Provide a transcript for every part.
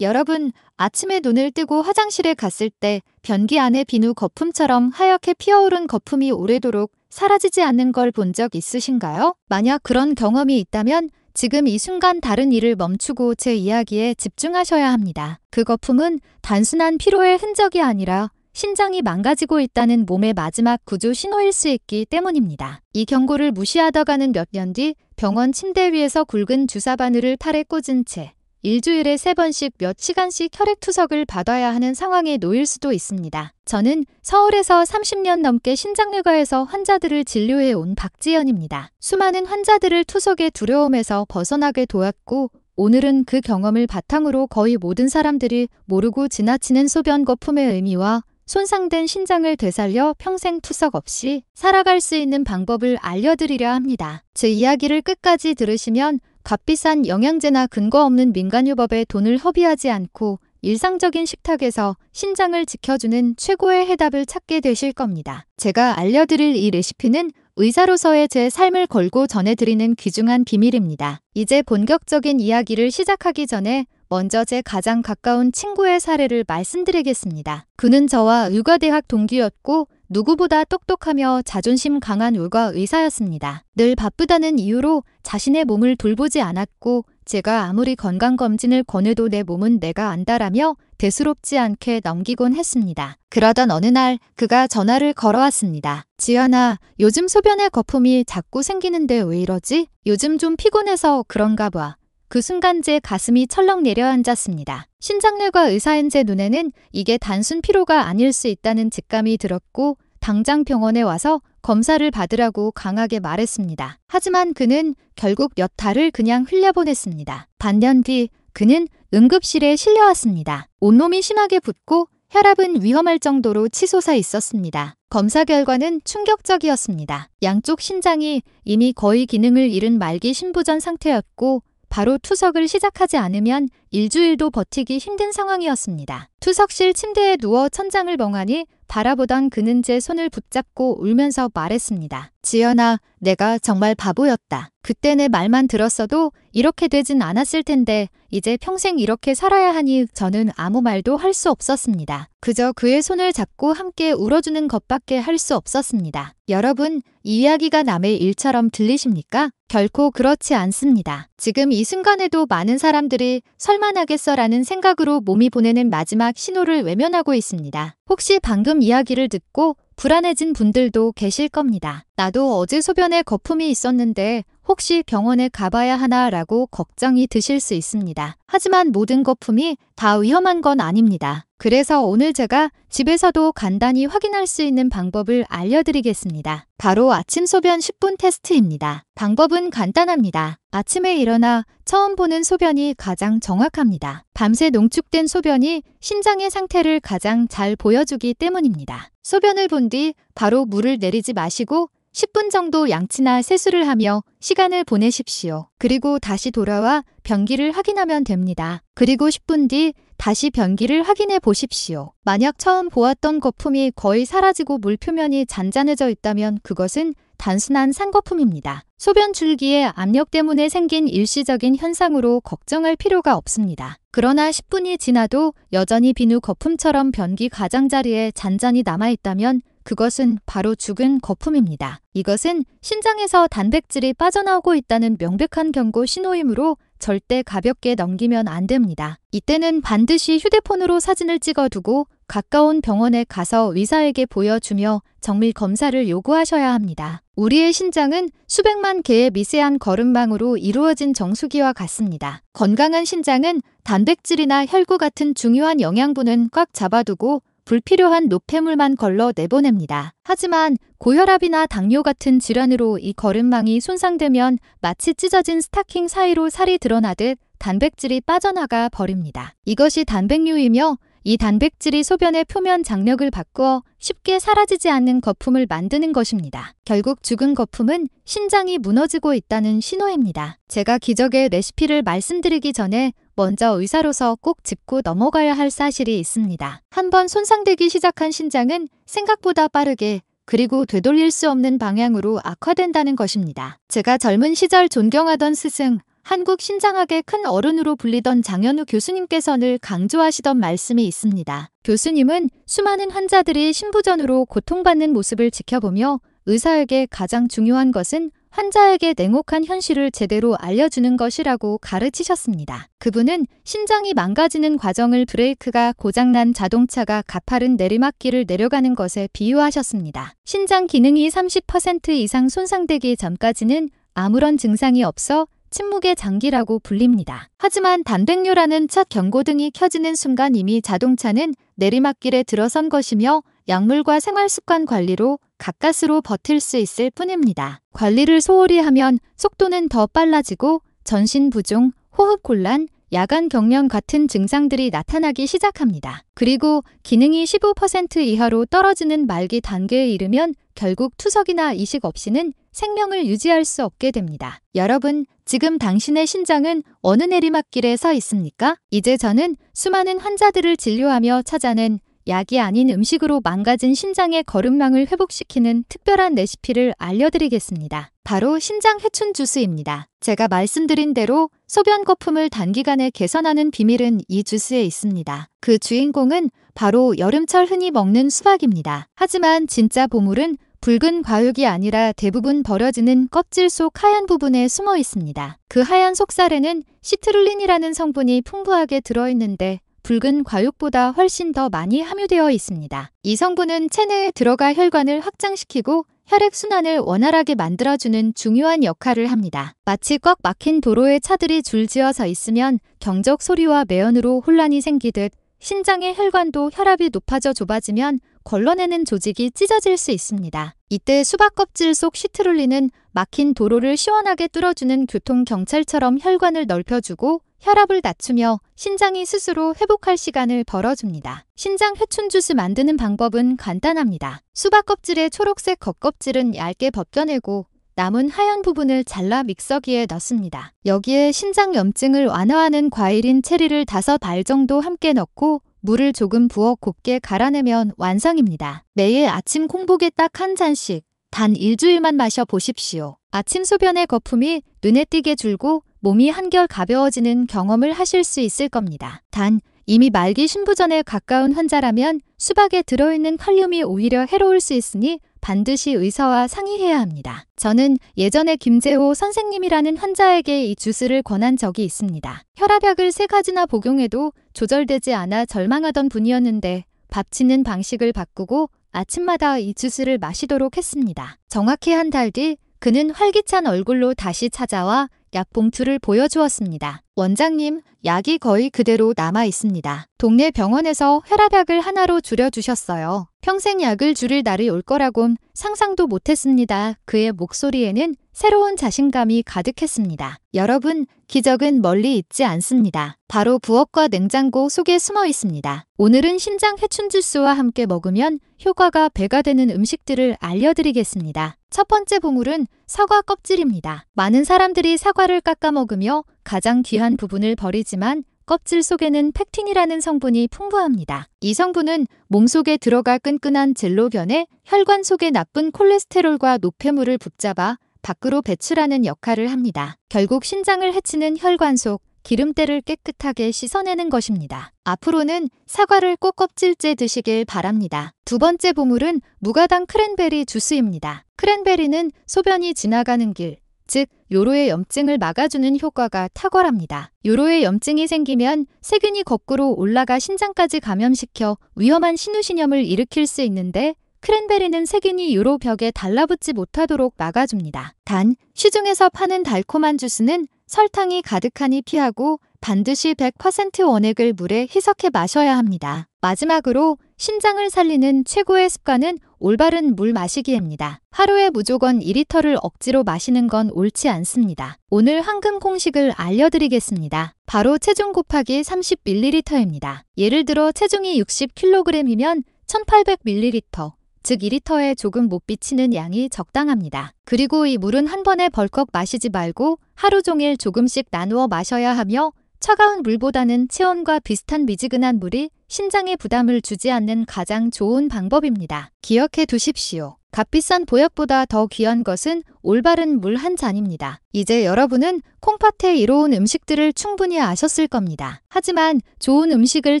여러분, 아침에 눈을 뜨고 화장실에 갔을 때 변기 안에 비누 거품처럼 하얗게 피어오른 거품이 오래도록 사라지지 않는 걸 본 적 있으신가요? 만약 그런 경험이 있다면 지금 이 순간 다른 일을 멈추고 제 이야기에 집중하셔야 합니다. 그 거품은 단순한 피로의 흔적이 아니라 신장이 망가지고 있다는 몸의 마지막 구조 신호일 수 있기 때문입니다. 이 경고를 무시하다가는 몇 년 뒤 병원 침대 위에서 굵은 주사 바늘을 팔에 꽂은 채 일주일에 3번씩 몇 시간씩 혈액투석을 받아야 하는 상황에 놓일 수도 있습니다. 저는 서울에서 30년 넘게 신장내과에서 환자들을 진료해 온 박지연입니다. 수많은 환자들을 투석의 두려움에서 벗어나게 도왔고 오늘은 그 경험을 바탕으로 거의 모든 사람들이 모르고 지나치는 소변 거품의 의미와 손상된 신장을 되살려 평생 투석 없이 살아갈 수 있는 방법을 알려드리려 합니다. 제 이야기를 끝까지 들으시면 값비싼 영양제나 근거 없는 민간요법에 돈을 허비하지 않고 일상적인 식탁에서 신장을 지켜주는 최고의 해답을 찾게 되실 겁니다. 제가 알려드릴 이 레시피는 의사로서의 제 삶을 걸고 전해드리는 귀중한 비밀입니다. 이제 본격적인 이야기를 시작하기 전에 먼저 제 가장 가까운 친구의 사례를 말씀드리겠습니다. 그는 저와 의과대학 동기였고 누구보다 똑똑하며 자존심 강한 의과 의사였습니다. 늘 바쁘다는 이유로 자신의 몸을 돌보지 않았고 제가 아무리 건강검진을 권해도 내 몸은 내가 안다라며 대수롭지 않게 넘기곤 했습니다. 그러던 어느 날 그가 전화를 걸어왔습니다. 지연아, 요즘 소변에 거품이 자꾸 생기는데 왜 이러지? 요즘 좀 피곤해서 그런가 봐. 그 순간 제 가슴이 철렁 내려앉았습니다. 신장내과 의사인 제 눈에는 이게 단순 피로가 아닐 수 있다는 직감이 들었고 당장 병원에 와서 검사를 받으라고 강하게 말했습니다. 하지만 그는 결국 몇 달을 그냥 흘려보냈습니다. 반년 뒤 그는 응급실에 실려왔습니다. 온몸이 심하게 붓고 혈압은 위험할 정도로 치솟아 있었습니다. 검사 결과는 충격적이었습니다. 양쪽 신장이 이미 거의 기능을 잃은 말기 신부전 상태였고 바로 투석을 시작하지 않으면 일주일도 버티기 힘든 상황이었습니다. 투석실 침대에 누워 천장을 멍하니 바라보던 그는 제 손을 붙잡고 울면서 말했습니다. 지연아, 내가 정말 바보였다. 그때 내 말만 들었어도 이렇게 되진 않았을 텐데 이제 평생 이렇게 살아야 하니 저는 아무 말도 할 수 없었습니다. 그저 그의 손을 잡고 함께 울어주는 것밖에 할 수 없었습니다. 여러분, 이 이야기가 남의 일처럼 들리십니까? 결코 그렇지 않습니다. 지금 이 순간에도 많은 사람들이 설만하겠어라는 생각으로 몸이 보내는 마지막 신호를 외면하고 있습니다. 혹시 방금 이야기를 듣고 불안해진 분들도 계실 겁니다. 나도 어제 소변에 거품이 있었는데 혹시 병원에 가봐야 하나라고 걱정이 드실 수 있습니다. 하지만 모든 거품이 다 위험한 건 아닙니다. 그래서 오늘 제가 집에서도 간단히 확인할 수 있는 방법을 알려드리겠습니다. 바로 아침 소변 10분 테스트입니다. 방법은 간단합니다. 아침에 일어나 처음 보는 소변이 가장 정확합니다. 밤새 농축된 소변이 신장의 상태를 가장 잘 보여주기 때문입니다. 소변을 본 뒤 바로 물을 내리지 마시고 10분 정도 양치나 세수를 하며 시간을 보내십시오. 그리고 다시 돌아와 변기를 확인하면 됩니다. 그리고 10분 뒤 다시 변기를 확인해 보십시오. 만약 처음 보았던 거품이 거의 사라지고 물 표면이 잔잔해져 있다면 그것은 단순한 산거품입니다. 소변 줄기의 압력 때문에 생긴 일시적인 현상으로 걱정할 필요가 없습니다. 그러나 10분이 지나도 여전히 비누 거품처럼 변기 가장자리에 잔잔히 남아있다면 그것은 바로 죽은 거품입니다. 이것은 신장에서 단백질이 빠져나오고 있다는 명백한 경고 신호이므로 절대 가볍게 넘기면 안 됩니다. 이때는 반드시 휴대폰으로 사진을 찍어두고 가까운 병원에 가서 의사에게 보여주며 정밀 검사를 요구하셔야 합니다. 우리의 신장은 수백만 개의 미세한 거름망으로 이루어진 정수기와 같습니다. 건강한 신장은 단백질이나 혈구 같은 중요한 영양분은 꽉 잡아두고 불필요한 노폐물만 걸러 내보냅니다. 하지만 고혈압이나 당뇨 같은 질환으로 이 거름망이 손상되면 마치 찢어진 스타킹 사이로 살이 드러나듯 단백질이 빠져나가 버립니다. 이것이 단백뇨이며 이 단백질이 소변의 표면 장력을 바꾸어 쉽게 사라지지 않는 거품을 만드는 것입니다. 결국 죽은 거품은 신장이 무너지고 있다는 신호입니다. 제가 기적의 레시피를 말씀드리기 전에 먼저 의사로서 꼭 짚고 넘어가야 할 사실이 있습니다. 한번 손상되기 시작한 신장은 생각보다 빠르게 그리고 되돌릴 수 없는 방향으로 악화된다는 것입니다. 제가 젊은 시절 존경하던 스승 한국 신장학의 큰 어른으로 불리던 장현우 교수님께서 늘 강조하시던 말씀이 있습니다. 교수님은 수많은 환자들이 신부전으로 고통받는 모습을 지켜보며 의사에게 가장 중요한 것은 환자에게 냉혹한 현실을 제대로 알려주는 것이라고 가르치셨습니다. 그분은 신장이 망가지는 과정을 브레이크가 고장난 자동차가 가파른 내리막길을 내려가는 것에 비유하셨습니다. 신장 기능이 30% 이상 손상되기 전까지는 아무런 증상이 없어 침묵의 장기라고 불립니다. 하지만 단백뇨라는 첫 경고등이 켜지는 순간 이미 자동차는 내리막길에 들어선 것이며 약물과 생활습관 관리로 가까스로 버틸 수 있을 뿐입니다. 관리를 소홀히 하면 속도는 더 빨라지고 전신 부종, 호흡 곤란, 야간 경련 같은 증상들이 나타나기 시작합니다. 그리고 기능이 15% 이하로 떨어지는 말기 단계에 이르면 결국 투석이나 이식 없이는 생명을 유지할 수 없게 됩니다. 여러분, 지금 당신의 신장은 어느 내리막길에 서 있습니까? 이제 저는 수많은 환자들을 진료하며 찾아낸 약이 아닌 음식으로 망가진 신장의 거름망을 회복시키는 특별한 레시피를 알려드리겠습니다. 바로 신장 회춘 주스입니다. 제가 말씀드린 대로 소변 거품을 단기간에 개선하는 비밀은 이 주스에 있습니다. 그 주인공은 바로 여름철 흔히 먹는 수박입니다. 하지만 진짜 보물은 붉은 과육이 아니라 대부분 버려지는 껍질 속 하얀 부분에 숨어 있습니다. 그 하얀 속살에는 시트룰린이라는 성분이 풍부하게 들어있는데 붉은 과육보다 훨씬 더 많이 함유되어 있습니다. 이 성분은 체내에 들어가 혈관을 확장시키고 혈액순환을 원활하게 만들어주는 중요한 역할을 합니다. 마치 꽉 막힌 도로에 차들이 줄지어 서 있으면 경적 소리와 매연으로 혼란이 생기듯 신장의 혈관도 혈압이 높아져 좁아지면 걸러내는 조직이 찢어질 수 있습니다. 이때 수박 껍질 속 시트룰린은 막힌 도로를 시원하게 뚫어주는 교통경찰처럼 혈관을 넓혀주고 혈압을 낮추며 신장이 스스로 회복할 시간을 벌어줍니다. 신장 회춘 주스 만드는 방법은 간단합니다. 수박 껍질의 초록색 겉껍질은 얇게 벗겨내고 남은 하얀 부분을 잘라 믹서기에 넣습니다. 여기에 신장 염증을 완화하는 과일인 체리를 5알 정도 함께 넣고 물을 조금 부어 곱게 갈아내면 완성입니다. 매일 아침 공복에 딱 한 잔씩 단 일주일만 마셔보십시오. 아침 소변의 거품이 눈에 띄게 줄고 몸이 한결 가벼워지는 경험을 하실 수 있을 겁니다. 단, 이미 말기 신부전에 가까운 환자라면 수박에 들어있는 칼륨이 오히려 해로울 수 있으니 반드시 의사와 상의해야 합니다. 저는 예전에 김재호 선생님이라는 환자에게 이 주스를 권한 적이 있습니다. 혈압약을 3가지나 복용해도 조절되지 않아 절망하던 분이었는데 밥 짓는 방식을 바꾸고 아침마다 이 주스를 마시도록 했습니다. 정확히 한 달 뒤 그는 활기찬 얼굴로 다시 찾아와 약 봉투를 보여주었습니다. 원장님, 약이 거의 그대로 남아 있습니다. 동네 병원에서 혈압약을 하나로 줄여주셨어요. 평생 약을 줄일 날이 올 거라곤 상상도 못했습니다. 그의 목소리에는 새로운 자신감이 가득했습니다. 여러분, 기적은 멀리 있지 않습니다. 바로 부엌과 냉장고 속에 숨어 있습니다. 오늘은 신장 회춘 주스와 함께 먹으면 효과가 배가 되는 음식들을 알려드리겠습니다. 첫 번째 보물은 사과 껍질입니다. 많은 사람들이 사과를 깎아 먹으며 가장 귀한 부분을 버리지만 껍질 속에는 펙틴이라는 성분이 풍부합니다. 이 성분은 몸속에 들어가 끈끈한 젤로 변해 혈관 속의 나쁜 콜레스테롤과 노폐물을 붙잡아 밖으로 배출하는 역할을 합니다. 결국 신장을 해치는 혈관 속 기름때를 깨끗하게 씻어내는 것입니다. 앞으로는 사과를 꼭 껍질째 드시길 바랍니다. 두 번째 보물은 무가당 크랜베리 주스입니다. 크랜베리는 소변이 지나가는 길, 즉 요로의 염증을 막아주는 효과가 탁월합니다. 요로에 염증이 생기면 세균이 거꾸로 올라가 신장까지 감염시켜 위험한 신우신염을 일으킬 수 있는데 크랜베리는 세균이 요로 벽에 달라붙지 못하도록 막아줍니다. 단, 시중에서 파는 달콤한 주스는 설탕이 가득하니 피하고 반드시 100% 원액을 물에 희석해 마셔야 합니다. 마지막으로 신장을 살리는 최고의 습관은 올바른 물 마시기입니다. 하루에 무조건 2리터를 억지로 마시는 건 옳지 않습니다. 오늘 황금 공식을 알려드리겠습니다. 바로 체중 곱하기 30ml입니다. 예를 들어 체중이 60kg이면 1800ml, 즉 2리터에 조금 못 비치는 양이 적당합니다. 그리고 이 물은 한 번에 벌컥 마시지 말고 하루 종일 조금씩 나누어 마셔야 하며 차가운 물보다는 체온과 비슷한 미지근한 물이 신장에 부담을 주지 않는 가장 좋은 방법입니다. 기억해 두십시오. 값비싼 보약보다 더 귀한 것은 올바른 물 한 잔입니다. 이제 여러분은 콩팥에 이로운 음식들을 충분히 아셨을 겁니다. 하지만 좋은 음식을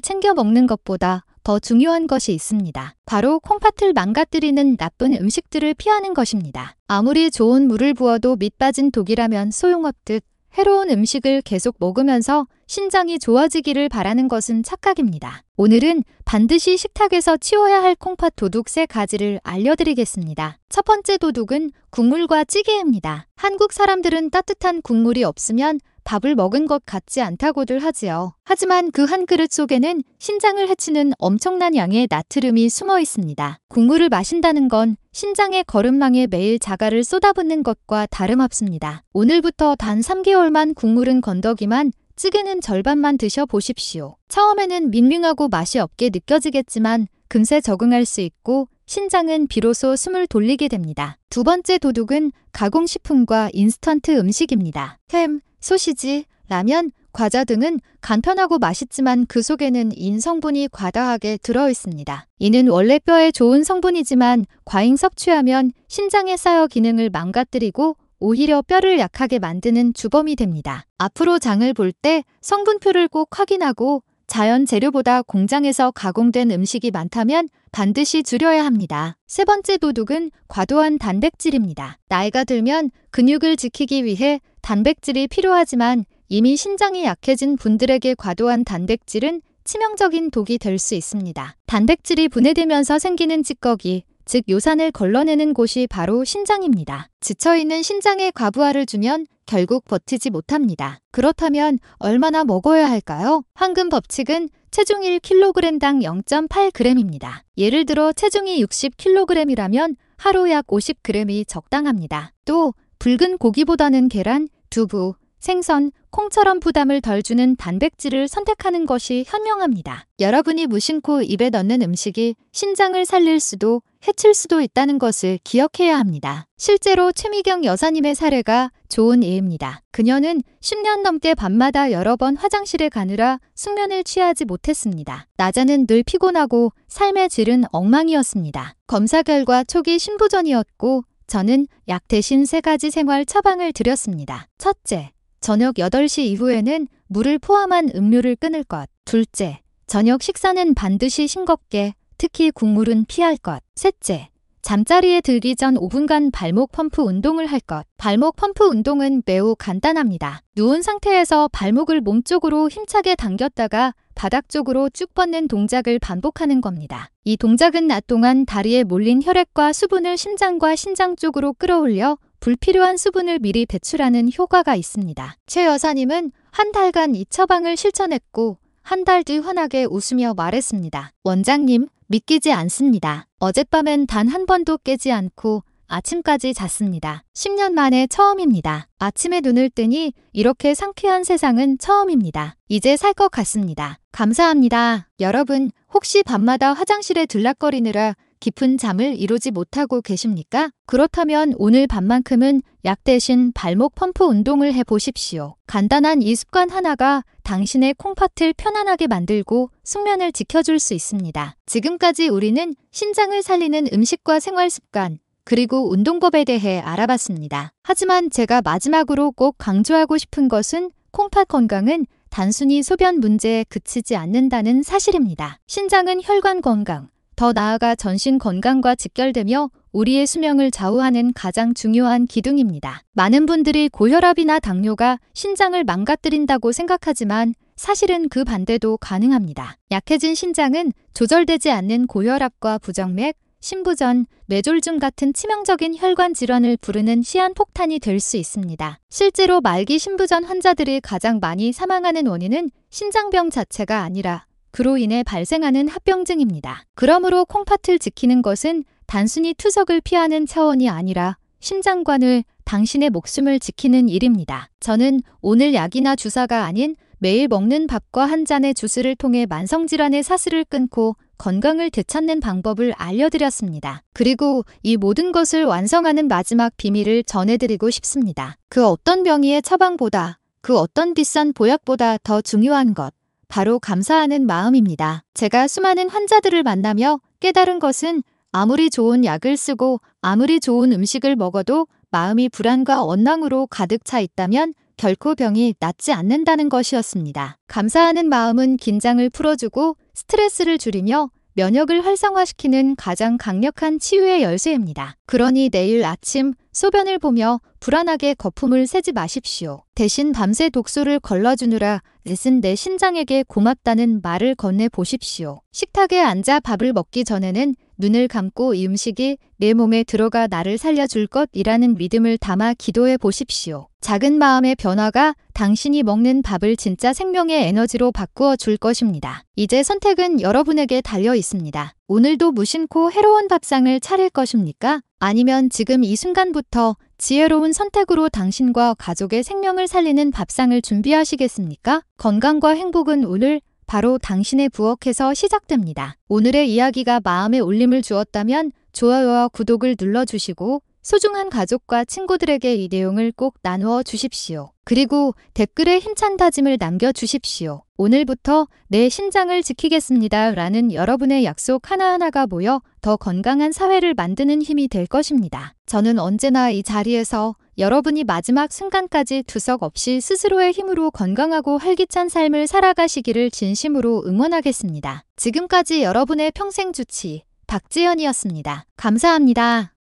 챙겨 먹는 것보다 더 중요한 것이 있습니다. 바로 콩팥을 망가뜨리는 나쁜 음식들을 피하는 것입니다. 아무리 좋은 물을 부어도 밑 빠진 독이라면 소용없듯 해로운 음식을 계속 먹으면서 신장이 좋아지기를 바라는 것은 착각입니다. 오늘은 반드시 식탁에서 치워야 할 콩팥 도둑 3가지를 알려드리겠습니다. 첫 번째 도둑은 국물과 찌개입니다. 한국 사람들은 따뜻한 국물이 없으면 밥을 먹은 것 같지 않다고들 하지요. 하지만 그 한 그릇 속에는 신장을 해치는 엄청난 양의 나트륨이 숨어 있습니다. 국물을 마신다는 건 신장의 거름망에 매일 자갈을 쏟아붓는 것과 다름없습니다. 오늘부터 단 3개월만 국물은 건더기만 찌개는 절반만 드셔보십시오. 처음에는 밍밍하고 맛이 없게 느껴지겠지만 금세 적응할 수 있고 신장은 비로소 숨을 돌리게 됩니다. 두 번째 도둑은 가공식품과 인스턴트 음식입니다. 햄, 소시지, 라면, 과자 등은 간편하고 맛있지만 그 속에는 인 성분이 과다하게 들어있습니다. 이는 원래 뼈에 좋은 성분이지만 과잉 섭취하면 신장에 쌓여 기능을 망가뜨리고 오히려 뼈를 약하게 만드는 주범이 됩니다. 앞으로 장을 볼 때 성분표를 꼭 확인하고 자연 재료보다 공장에서 가공된 음식이 많다면 반드시 줄여야 합니다. 세 번째 도둑은 과도한 단백질입니다. 나이가 들면 근육을 지키기 위해 단백질이 필요하지만 이미 신장이 약해진 분들에게 과도한 단백질은 치명적인 독이 될 수 있습니다. 단백질이 분해되면서 생기는 찌꺼기, 즉 요산을 걸러내는 곳이 바로 신장입니다. 지쳐있는 신장에 과부하를 주면 결국 버티지 못합니다. 그렇다면 얼마나 먹어야 할까요? 황금 법칙은 체중 1kg당 0.8g입니다. 예를 들어 체중이 60kg이라면 하루 약 50g이 적당합니다. 또 붉은 고기보다는 계란, 두부, 생선, 콩처럼 부담을 덜 주는 단백질을 선택하는 것이 현명합니다. 여러분이 무심코 입에 넣는 음식이 신장을 살릴 수도 해칠 수도 있다는 것을 기억해야 합니다. 실제로 최미경 여사님의 사례가 좋은 예입니다. 그녀는 10년 넘게 밤마다 여러 번 화장실에 가느라 숙면을 취하지 못했습니다. 낮에는 늘 피곤하고 삶의 질은 엉망이었습니다. 검사 결과 초기 신부전이었고 저는 약 대신 3가지 생활 처방을 드렸습니다. 첫째, 저녁 8시 이후에는 물을 포함한 음료를 끊을 것. 둘째, 저녁 식사는 반드시 싱겁게, 특히 국물은 피할 것. 셋째, 잠자리에 들기 전 5분간 발목 펌프 운동을 할 것. 발목 펌프 운동은 매우 간단합니다. 누운 상태에서 발목을 몸쪽으로 힘차게 당겼다가 바닥 쪽으로 쭉 뻗는 동작을 반복하는 겁니다. 이 동작은 낮 동안 다리에 몰린 혈액과 수분을 심장과 신장 쪽으로 끌어올려 불필요한 수분을 미리 배출하는 효과가 있습니다. 최 여사님은 한 달간 이 처방을 실천했고 한 달 뒤 환하게 웃으며 말했습니다. 원장님, 믿기지 않습니다. 어젯밤엔 단 한 번도 깨지 않고 아침까지 잤습니다. 10년 만에 처음입니다. 아침에 눈을 뜨니 이렇게 상쾌한 세상은 처음입니다. 이제 살 것 같습니다. 감사합니다. 여러분, 혹시 밤마다 화장실에 들락거리느라 깊은 잠을 이루지 못하고 계십니까? 그렇다면 오늘 밤만큼은 약 대신 발목 펌프 운동을 해보십시오. 간단한 이 습관 하나가 당신의 콩팥을 편안하게 만들고 숙면을 지켜줄 수 있습니다. 지금까지 우리는 신장을 살리는 음식과 생활 습관, 그리고 운동법에 대해 알아봤습니다. 하지만 제가 마지막으로 꼭 강조하고 싶은 것은 콩팥 건강은 단순히 소변 문제에 그치지 않는다는 사실입니다. 신장은 혈관 건강, 더 나아가 전신 건강과 직결되며 우리의 수명을 좌우하는 가장 중요한 기둥입니다. 많은 분들이 고혈압이나 당뇨가 신장을 망가뜨린다고 생각하지만 사실은 그 반대도 가능합니다. 약해진 신장은 조절되지 않는 고혈압과 부정맥, 심부전, 뇌졸중 같은 치명적인 혈관 질환을 부르는 시한폭탄이 될 수 있습니다. 실제로 말기 심부전 환자들이 가장 많이 사망하는 원인은 신장병 자체가 아니라 그로 인해 발생하는 합병증입니다. 그러므로 콩팥을 지키는 것은 단순히 투석을 피하는 차원이 아니라 심장과 뇌, 당신의 목숨을 지키는 일입니다. 저는 오늘 약이나 주사가 아닌 매일 먹는 밥과 한 잔의 주스를 통해 만성질환의 사슬을 끊고 건강을 되찾는 방법을 알려드렸습니다. 그리고 이 모든 것을 완성하는 마지막 비밀을 전해드리고 싶습니다. 그 어떤 병의의 처방보다, 그 어떤 비싼 보약보다 더 중요한 것, 바로 감사하는 마음입니다. 제가 수많은 환자들을 만나며 깨달은 것은 아무리 좋은 약을 쓰고 아무리 좋은 음식을 먹어도 마음이 불안과 원망으로 가득 차 있다면 결코 병이 낫지 않는다는 것이었습니다. 감사하는 마음은 긴장을 풀어주고 스트레스를 줄이며 면역을 활성화시키는 가장 강력한 치유의 열쇠입니다. 그러니 내일 아침 소변을 보며 불안하게 거품을 세지 마십시오. 대신 밤새 독소를 걸러주느라 애쓴 내 신장에게 고맙다는 말을 건네보십시오. 식탁에 앉아 밥을 먹기 전에는 눈을 감고 이 음식이 내 몸에 들어가 나를 살려줄 것이라는 믿음을 담아 기도해 보십시오. 작은 마음의 변화가 당신이 먹는 밥을 진짜 생명의 에너지로 바꾸어 줄 것입니다. 이제 선택은 여러분에게 달려 있습니다. 오늘도 무심코 해로운 밥상을 차릴 것입니까? 아니면 지금 이 순간부터 지혜로운 선택으로 당신과 가족의 생명을 살리는 밥상을 준비하시겠습니까? 건강과 행복은 오늘 바로 당신의 부엌에서 시작됩니다. 오늘의 이야기가 마음에 울림을 주었다면 좋아요와 구독을 눌러주시고 소중한 가족과 친구들에게 이 내용을 꼭 나누어 주십시오. 그리고 댓글에 힘찬 다짐을 남겨주십시오. 오늘부터 내 신장을 지키겠습니다. 라는 여러분의 약속 하나하나가 모여 더 건강한 사회를 만드는 힘이 될 것입니다. 저는 언제나 이 자리에서 여러분이 마지막 순간까지 두석 없이 스스로의 힘으로 건강하고 활기찬 삶을 살아가시기를 진심으로 응원하겠습니다. 지금까지 여러분의 평생 주치 박지연이었습니다. 감사합니다.